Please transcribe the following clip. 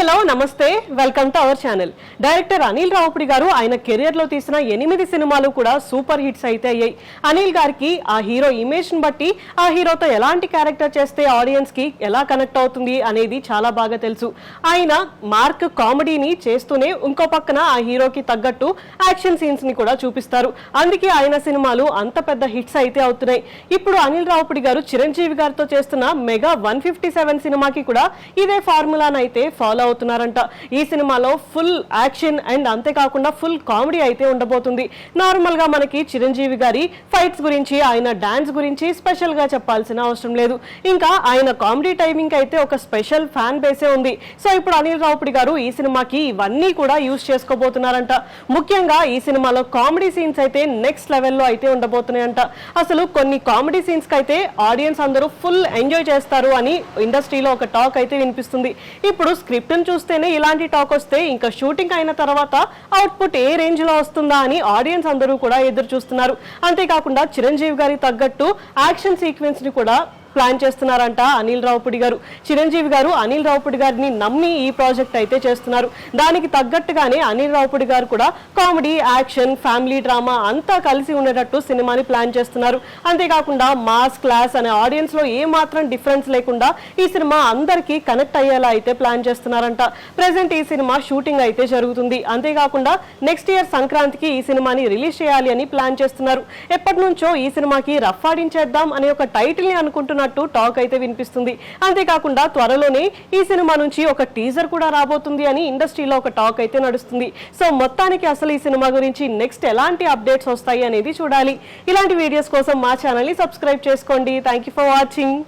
Hello నమస్తే welcome to our channel. Director Anil Ravipudi గారు ఆయన కెరియర్ లో తీసిన 8 సినిమాలు కూడా సూపర్ హిట్స్ అయితే అయ్యాయి. అనిల్ గారికి ఆ హీరో ఇమేజ్ ని బట్టి ఆ హీరోతో ఎలాంటి క్యారెక్టర్ చేస్తే ఆడియన్స్ కి ఎలా కనెక్ట్ అవుతుంది అనేది చాలా బాగా తెలుసు. ఆయన మార్క్ కామెడీని చేస్తూనే ఇంకో పక్కన ఆ హీరోకి తగ్గట్టు యాక్షన్ సీన్స్ ని కూడా చూపిస్తారు. అందుకే ఆయన సినిమాలు అంత పెద్ద హిట్స్ అయితే అవుతున్నాయి. ఇప్పుడు అనిల్ రావుపుడి గారు చిరంజీవి గారితో చేస్తున్న మెగా 157 సినిమాకి కూడా ఇదే ఫార్ములాను అయితే ఫాలో అవుతున్నారంట. ఈ సినిమాలో ఫుల్ యాక్షన్ అండ్ అంతేకాకుండా ఫుల్ కామెడీ అయితే ఉండబోతుంది. నార్మల్ గా మనకి చిరంజీవి గారి ఫైట్స్ గురించి ఆయన డాన్స్ గురించి స్పెషల్ గా చెప్పాల్సిన అవసరం లేదు. ఇంకా ఆయన కామెడీ టైమింగ్ అయితే ఒక స్పెషల్ ఫ్యాన్ బేసే ఉంది. సో ఇప్పుడు అనిల్ రావుపుడి గారు ఈ సినిమాకి ఇవన్నీ కూడా యూజ్ చేసుకోబోతున్నారంట. ముఖ్యంగా ఈ సినిమాలో కామెడీ సీన్స్ అయితే నెక్స్ట్ లెవెల్లో అయితే ఉండబోతున్నాయంట. అసలు కొన్ని కామెడీ సీన్స్ కి అయితే ఆడియన్స్ అందరూ ఫుల్ ఎంజాయ్ చేస్తారు అని ఇండస్ట్రీలో ఒక టాక్ అయితే వినిపిస్తుంది. ఇప్పుడు స్క్రిప్ట్ చూస్తేనే ఇలాంటి టాక్ వస్తే ఇంకా షూటింగ్ అయిన తర్వాత అవుట్పుట్ ఏ రేంజ్ లో వస్తుందా అని ఆడియన్స్ అందరూ కూడా ఎదురు చూస్తున్నారు. అంతేకాకుండా చిరంజీవి గారి తగ్గట్టు యాక్షన్ సీక్వెన్స్ ని కూడా ప్లాన్ చేస్తున్నారంట అనిల్ రావుపుడి గారు. చిరంజీవి గారు అనిల్ రావుపుడి గారిని నమ్మి ఈ ప్రాజెక్ట్ అయితే చేస్తున్నారు. దానికి తగ్గట్టుగానే అనిల్ రావుపుడి గారు కూడా కామెడీ, యాక్షన్, ఫ్యామిలీ డ్రామా అంతా కలిసి ఉండేటట్టు సినిమాని ప్లాన్ చేస్తున్నారు. అంతేకాకుండా మాస్, క్లాస్ అనే ఆడియన్స్ లో ఏ మాత్రం డిఫరెన్స్ లేకుండా ఈ సినిమా అందరికీ కనెక్ట్ అయ్యేలా అయితే ప్లాన్ చేస్తున్నారంట. ప్రెసెంట్ ఈ సినిమా షూటింగ్ అయితే జరుగుతుంది. అంతేకాకుండా నెక్స్ట్ ఇయర్ సంక్రాంతికి ఈ సినిమాని రిలీజ్ చేయాలి అని ప్లాన్ చేస్తున్నారు. ఎప్పటి నుంచో ఈ సినిమాకి రఫ్ ఆడించేద్దాం అనే ఒక టైటిల్ ని అనుకుంటున్నారు టాక్ అయితే వినిపిస్తుంది. అంతేకాకుండా త్వరలోనే ఈ సినిమా నుంచి ఒక టీజర్ కూడా రాబోతుంది అని ఇండస్ట్రీలో ఒక టాక్ అయితే నడుస్తుంది. సో మొత్తానికి అసలు ఈ సినిమా గురించి నెక్స్ట్ ఎలాంటి అప్డేట్స్ వస్తాయి అనేది చూడాలి. ఇలాంటి వీడియోస్ కోసం మా ఛానల్ ని సబ్స్క్రైబ్ చేసుకోండి. Thank you for watching.